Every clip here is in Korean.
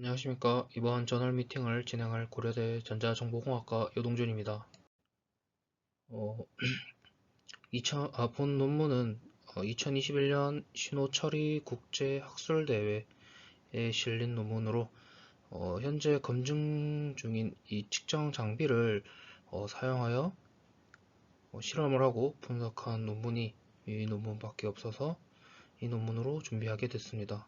안녕하십니까. 이번 저널 미팅을 진행할 고려대 전자정보공학과 요동준입니다. 어, 본 논문은 2021년 신호처리 국제학술대회에 실린 논문으로 현재 검증 중인 이 측정 장비를 사용하여 실험을 하고 분석한 논문이 이 논문밖에 없어서 이 논문으로 준비하게 됐습니다.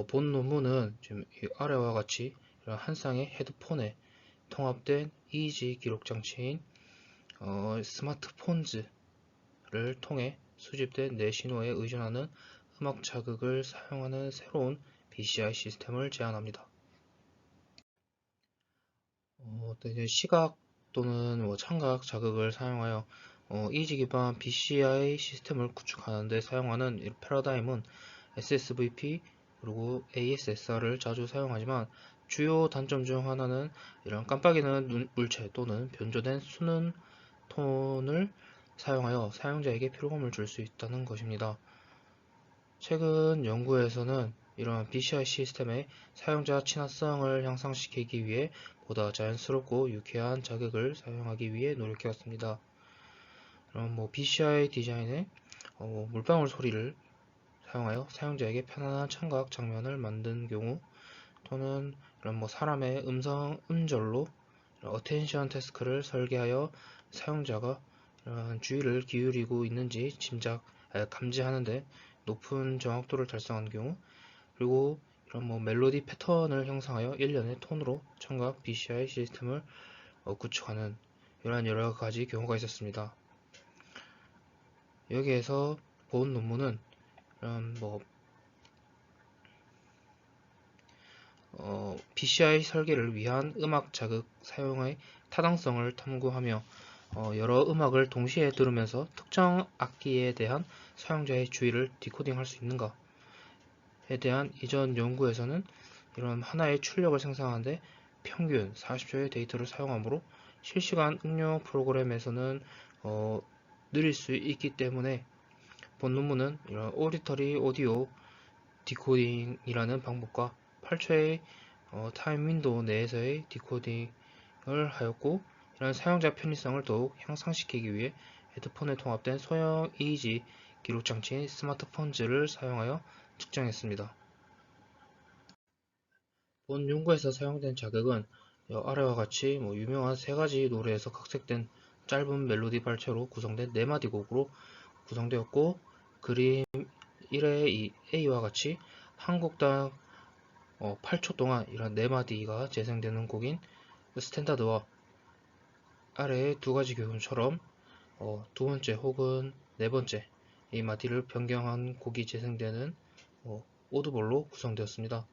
본 논문은 지금 이 아래와 같이 이런 한 쌍의 헤드폰에 통합된 EEG 기록 장치인 스마트폰즈를 통해 수집된 뇌신호에 의존하는 음악 자극을 사용하는 새로운 BCI 시스템을 제안합니다. 이제 시각 또는 청각 자극을 사용하여 EEG 기반 BCI 시스템을 구축하는 데 사용하는 이 패러다임은 SSVP 그리고 ASSR을 자주 사용하지만 주요 단점 중 하나는 이런 깜빡이는 물체 또는 변조된 수는 톤을 사용하여 사용자에게 피로감을 줄 수 있다는 것입니다. 최근 연구에서는 이러한 BCI 시스템의 사용자 친화성을 향상시키기 위해 보다 자연스럽고 유쾌한 자극을 사용하기 위해 노력해왔습니다. 그럼 BCI 디자인에 물방울 소리를 사용하여 사용자에게 편안한 청각 장면을 만든 경우 또는 이런 사람의 음성 음절로 어텐션 태스크를 설계하여 사용자가 주의를 기울이고 있는지 감지하는데 높은 정확도를 달성한 경우, 그리고 이런 멜로디 패턴을 형성하여 일련의 톤으로 청각 BCI 시스템을 구축하는 이러한 여러 가지 경우가 있었습니다. 여기에서 본 논문은 이런 BCI 설계를 위한 음악 자극 사용의 타당성을 탐구하며 여러 음악을 동시에 들으면서 특정 악기에 대한 사용자의 주의를 디코딩할 수 있는가에 대한 이전 연구에서는 이런 하나의 출력을 생성하는데 평균 40초의 데이터를 사용하므로 실시간 응용 프로그램에서는 느릴 수 있기 때문에 본 논문은 이런 오디터리 오디오 디코딩이라는 방법과 8초의 타임 윈도우 내에서의 디코딩을 하였고, 이런 사용자 편의성을 더욱 향상시키기 위해 헤드폰에 통합된 소형 EEG 기록 장치인 스마트폰즈를 사용하여 측정했습니다. 본 연구에서 사용된 자극은 아래와 같이 유명한 세 가지 노래에서 각색된 짧은 멜로디 발췌로 구성된 4마디 곡으로 구성되었고, 그림 1의 A와 같이 한 곡당 8초 동안 이런 4마디가 재생되는 곡인 스탠다드와 아래의 두 가지 교훈처럼 두 번째 혹은 네 번째 이 마디를 변경한 곡이 재생되는 오드볼로 구성되었습니다.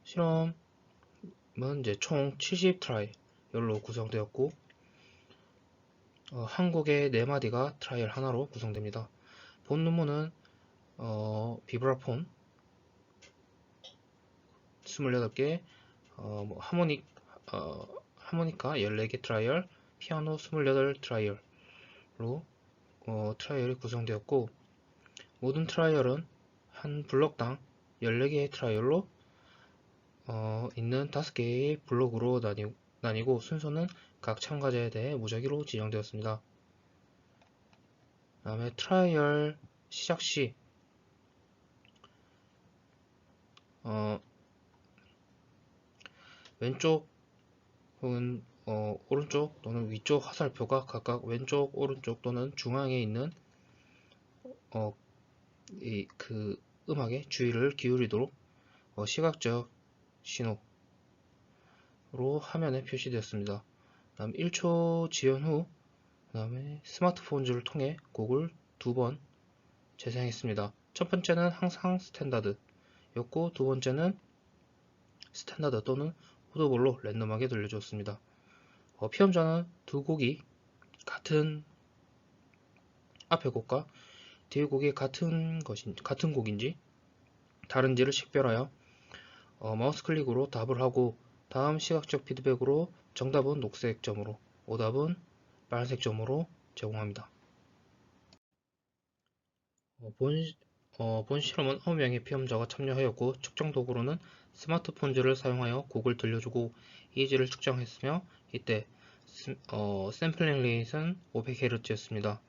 실험은 이제 총 70트라이얼로 구성되었고 한 곡의 4마디가 트라이얼 하나로 구성됩니다. 본 논문은 비브라폰 28개, 하모니카 14개 트라이얼, 피아노 28 트라이얼로 트라이얼이 구성되었고, 모든 트라이얼은 한 블럭당 14개의 트라이얼로 있는 5개의 블록으로 나뉘고 순서는 각 참가자에 대해 무작위로 지정되었습니다. 그 다음에 트라이얼 시작 시 왼쪽 혹은 오른쪽 또는 위쪽 화살표가 각각 왼쪽, 오른쪽 또는 중앙에 있는 그 음악에 주의를 기울이도록 시각적 신호로 화면에 표시되었습니다. 다음 1초 지연 후 그 다음에 스마트폰즈를 통해 곡을 2번 재생했습니다. 첫 번째는 항상 스탠다드였고 두 번째는 스탠다드 또는 오더볼로 랜덤하게 들려주었습니다. 피험자는 두 곡이 같은 앞의 곡과 뒤의 곡이 같은 곡인지 다른지를 식별하여 마우스 클릭으로 답을 하고 다음 시각적 피드백으로 정답은 녹색 점으로, 오답은 빨간색 점으로 제공합니다. 본 본 실험은 9명의 피험자가 참여하였고 측정 도구로는 스마트폰즈를 사용하여 곡을 들려주고 EEG를 측정했으며 이때 샘플링 레이트는 500Hz였습니다.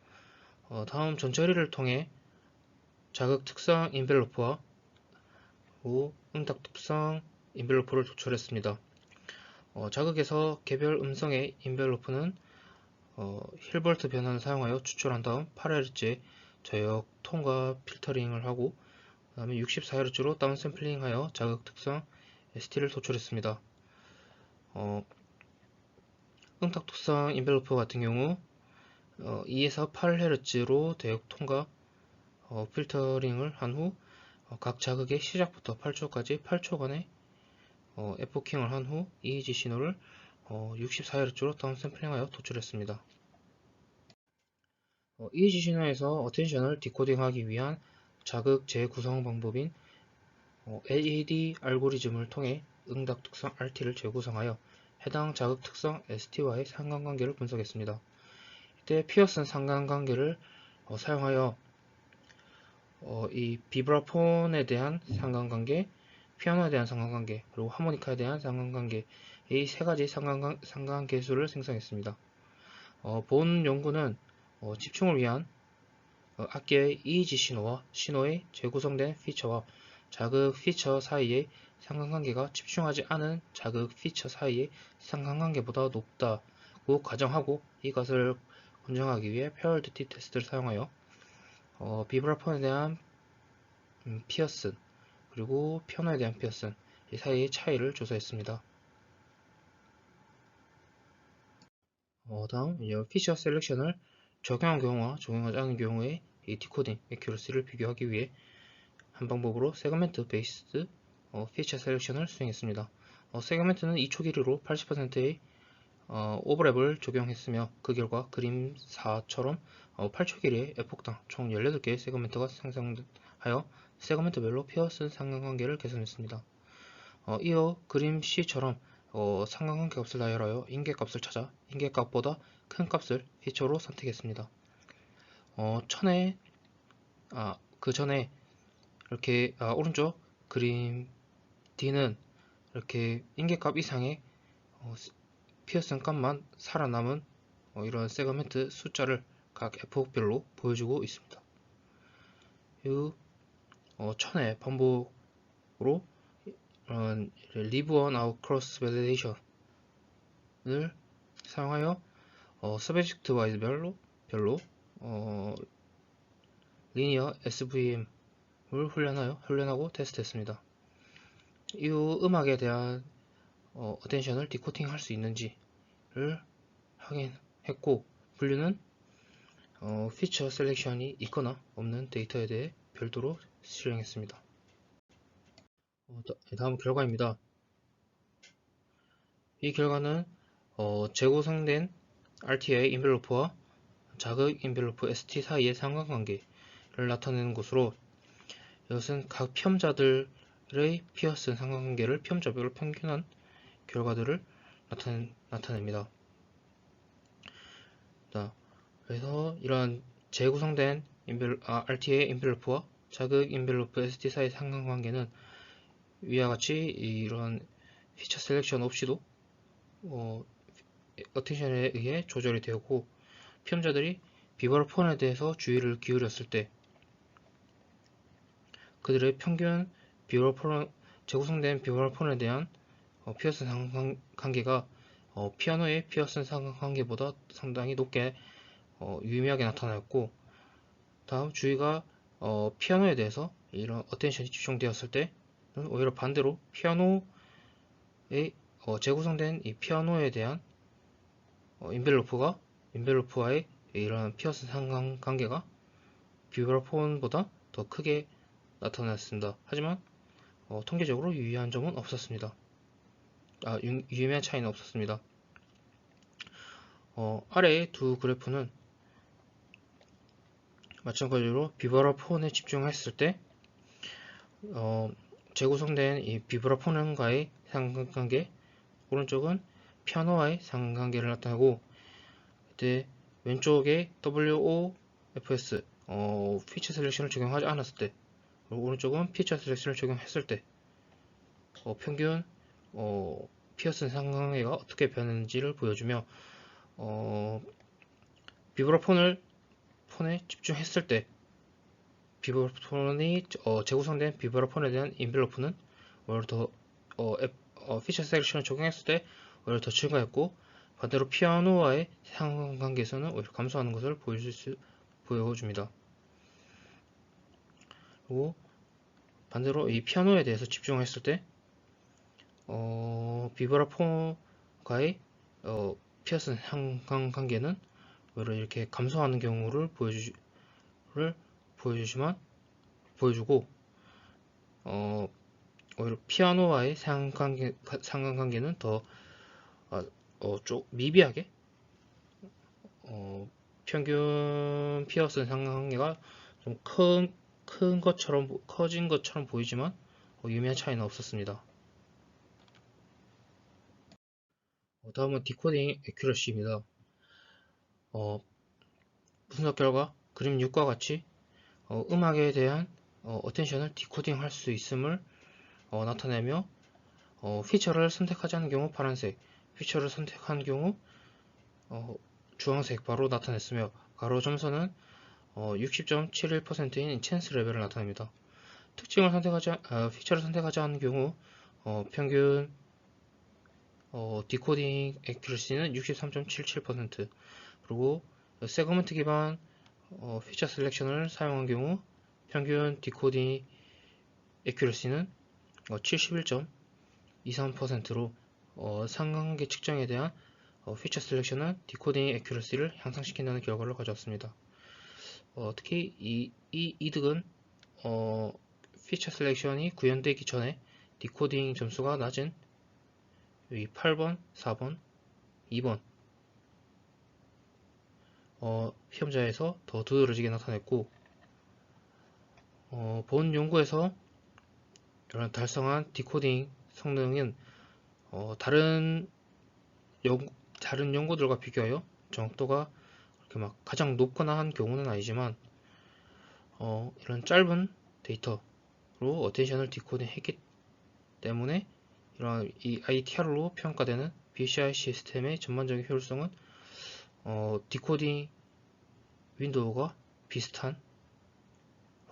다음 전처리를 통해 자극 특성 인벨로프와 응답 특성 인벨로프를 도출했습니다. 자극에서 개별 음성의 인벨로프는 힐버트 변환을 사용하여 추출한 다음 8Hz의 저역 통과 필터링을 하고 그 다음에 64Hz로 다운샘플링하여 자극 특성 ST를 도출했습니다. 응답 특성 인벨로프 같은 경우 2에서 8Hz로 대역 통과 필터링을 한 후 각 자극의 시작부터 8초까지 8초간의 에포킹을 한 후 EEG 신호를 64Hz로 다운샘플링하여 도출했습니다. EEG 신호에서 어텐션을 디코딩하기 위한 자극 재구성 방법인 LED 알고리즘을 통해 응답 특성 RT를 재구성하여 해당 자극 특성 ST와의 상관관계를 분석했습니다. 이때 피어슨 상관관계를 사용하여 이 비브라폰에 대한 상관관계, 피아노에 대한 상관관계, 그리고 하모니카에 대한 상관관계 이 세 가지 상관계수를 생성했습니다. 본 연구는 집중을 위한 악기의 EEG 신호와 신호의 재구성된 피처와 자극 피처 사이의 상관관계가 집중하지 않은 자극 피처 사이의 상관관계보다 높다고 가정하고 이것을 검증하기 위해 페어드 티 테스트를 사용하여 비브라폰에 대한 피어슨 그리고 피아노에 대한 피어슨 이 사이의 차이를 조사했습니다. 다음 피처 셀렉션을 적용한 경우와 적용하지 않은 경우의 이 디코딩 애큐러시를 비교하기 위해 한 방법으로 세그멘트 베이스드 피처 셀렉션을 수행했습니다. 세그멘트는 2초 길이로 80%의 오버랩을 적용했으며 그 결과 그림 4처럼 8초 길이의 에폭당 총 18개의 세그멘트가 생성하여 세그멘트별로 피어슨 상관관계를 계산했습니다. 이어 그림 C처럼 상관관계 값을 나열하여 인계값을 찾아 인계값보다 큰 값을 피처로 선택했습니다. 그 전에 이렇게 오른쪽 그림 D는 이렇게 인계값 이상의 피어슨 값만 살아남은 이런 세그멘트 숫자를 각 에폭별로 보여주고 있습니다. 이 1000회 반복으로 리브 원 아웃 크로스 밸리데이션을 사용하여 서브젝트 와이즈 별로 리니어 SVM을 훈련하고 테스트했습니다. 이후 음악에 대한 어텐션을 디코딩 할 수 있는지를 확인했고 분류는 피처 셀렉션이 있거나 없는 데이터에 대해 별도로 실행했습니다. 다음 결과입니다. 이 결과는 재구성된 RTA 인벨로프와 자극 인벨로프 ST 사이의 상관관계를 나타내는 것으로 이것은 각 피험자들의 피어슨 상관관계를 피험자별로 평균한 결과들을 나타냅니다. 그래서 이러한 재구성된 RTA 인벨로프와 자극 인벨로프 ST 사이의 상관관계는 위와 같이 이런 피처 셀렉션 없이도 어텐션에 의해 조절이 되었고 피험자들이 비브라폰에 대해서 주의를 기울였을 때 그들의 평균 재구성된 비브라폰에 대한 피어슨 상관관계가 피아노의 피어슨 상관관계보다 상당히 높게 유의미하게 나타나였고 다음 주의가 피아노에 대해서 이런 어텐션이 집중되었을 때는 오히려 반대로 피아노의 재구성된 이 피아노에 대한 인벨로프와의 이런 피어슨 상관관계가 비브라폰보다 더 크게 나타났습니다. 하지만 통계적으로 유의미한 점은 없었습니다. 유의미한 차이는 없었습니다. 아래의 두 그래프는 마찬가지로 비브라폰에 집중했을 때 재구성된 이 비브라폰과의 상관관계 오른쪽은 피아노와의 상관관계를 나타내고 그때 왼쪽에 WOFS 피처 셀렉션을 적용하지 않았을 때 그리고 오른쪽은 피처 셀렉션을 적용했을 때 평균 피어슨 상황회가 어떻게 변했는지를 보여주며 비브라폰에 집중했을 때 비브라폰이 재구성된 비브라폰에 대한 인벨로프는 오히려 더 피처 셀렉션을 적용했을 때 오히려 더 증가했고, 반대로 피아노와의 상관관계에서는 오히려 감소하는 것을 보여줍니다. 그리고 반대로 이 피아노에 대해서 집중했을 때 비브라폰과의 피어슨 상관관계는 오히려 이렇게 감소하는 경우를 보여주고 오히려 피아노와의 상관관계는 더 미비하게 평균 피어슨 상관관계가 좀 커진 것처럼 보이지만 유의미한 차이는 없었습니다. 다음은 디코딩 애큐러시입니다. 분석 결과 그림 6과 같이 음악에 대한 어텐션을 디코딩 할 수 있음을 나타내며 피처를 선택하지 않은 경우 파란색, 피처를 선택한 경우 주황색 바로 나타냈으며, 가로 점선은 60.71%인 찬스 레벨을 나타냅니다. 특징을 피처를 선택하지 않은 경우 평균 디코딩 애큐러시는 63.77%, 그리고 세그먼트 기반 피처 셀렉션을 사용한 경우 평균 디코딩 애큐러시는 71.23%로 상관관계 측정에 대한 피처 셀렉션은 디코딩 애큐러시를 향상시킨다는 결과를 가져왔습니다. 특히 이 이득은 피처 셀렉션이 구현되기 전에 디코딩 점수가 낮은 이 8번, 4번, 2번 시험자에서 더 두드러지게 나타냈고, 본 연구에서 이런 달성한 디코딩 성능은 다른 연구들과 비교하여 정확도가 그렇게 막 가장 높거나 한 경우는 아니지만 이런 짧은 데이터로 어텐션을 디코딩 했기 때문에 이런 이 ITR로 평가되는 BCI 시스템의 전반적인 효율성은 디코딩 윈도우가 비슷한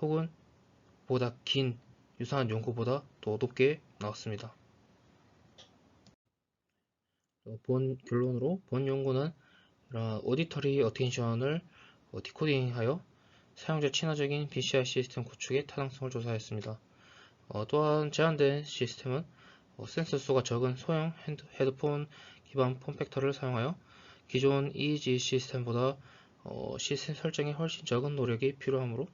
혹은 보다 긴 유사한 연구보다 더 높게 나왔습니다. 결론으로 본 연구는 이런 오디터리 어텐션을 디코딩하여 사용자 친화적인 BCI 시스템 구축의 타당성을 조사했습니다. 또한 제한된 시스템은 센서 수가 적은 소형 헤드폰 기반 폼팩터를 사용하여 기존 EEG 시스템보다 시스템 설정에 훨씬 적은 노력이 필요하므로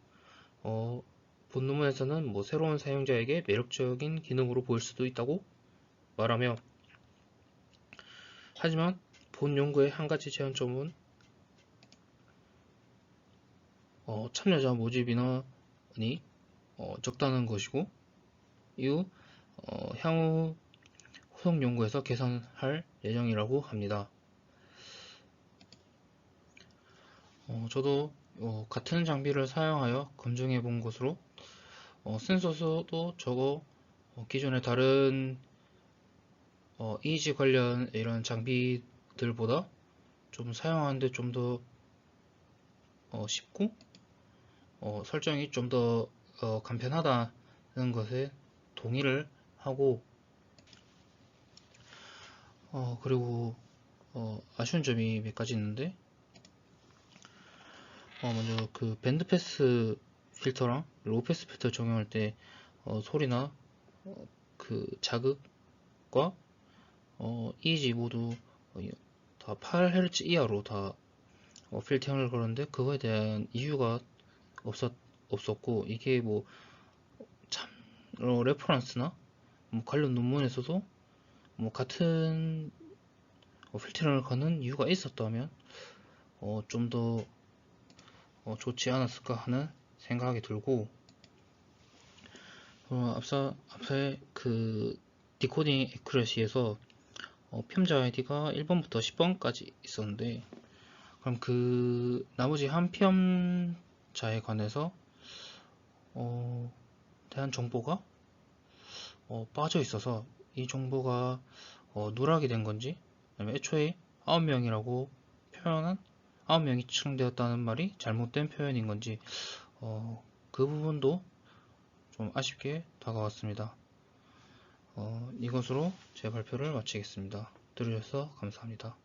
본 논문에서는 새로운 사용자에게 매력적인 기능으로 보일 수도 있다고 말하며, 하지만 본 연구의 한 가지 제한점은 참여자 모집 인원이 적다는 것이고, 이후 향후 후속 연구에서 개선할 예정이라고 합니다. 저도 같은 장비를 사용하여 검증해 본 것으로 센서 수도 적어 기존의 다른 EEG 관련 이런 장비들보다 좀 사용하는데 좀 더 쉽고 설정이 좀 더 간편하다는 것에 동의를 하고, 그리고 아쉬운 점이 몇 가지 있는데, 먼저 그 밴드패스 필터랑 로우패스 필터 적용할 때 소리나 그 자극과 EEG 모두 다 8Hz 이하로 다 필터링을 걸었는데, 그거에 대한 이유가 없었고, 이게 참 레퍼런스나 관련 논문에서도 같은 필터링을 거는 이유가 있었다면 좀 더 좋지 않았을까 하는 생각이 들고, 앞서의 그 디코딩 애큐러시에서 피험자 아이디가 1번부터 10번까지 있었는데, 그럼 그 나머지 한 피험자에 관해서 대한 정보가 빠져 있어서 이 정보가 누락이 된 건지, 아니면 애초에 9명이라고 표현한 9명이 추정되었다는 말이 잘못된 표현인 건지, 그 부분도 좀 아쉽게 다가왔습니다. 이것으로 제 발표를 마치겠습니다. 들으셔서 감사합니다.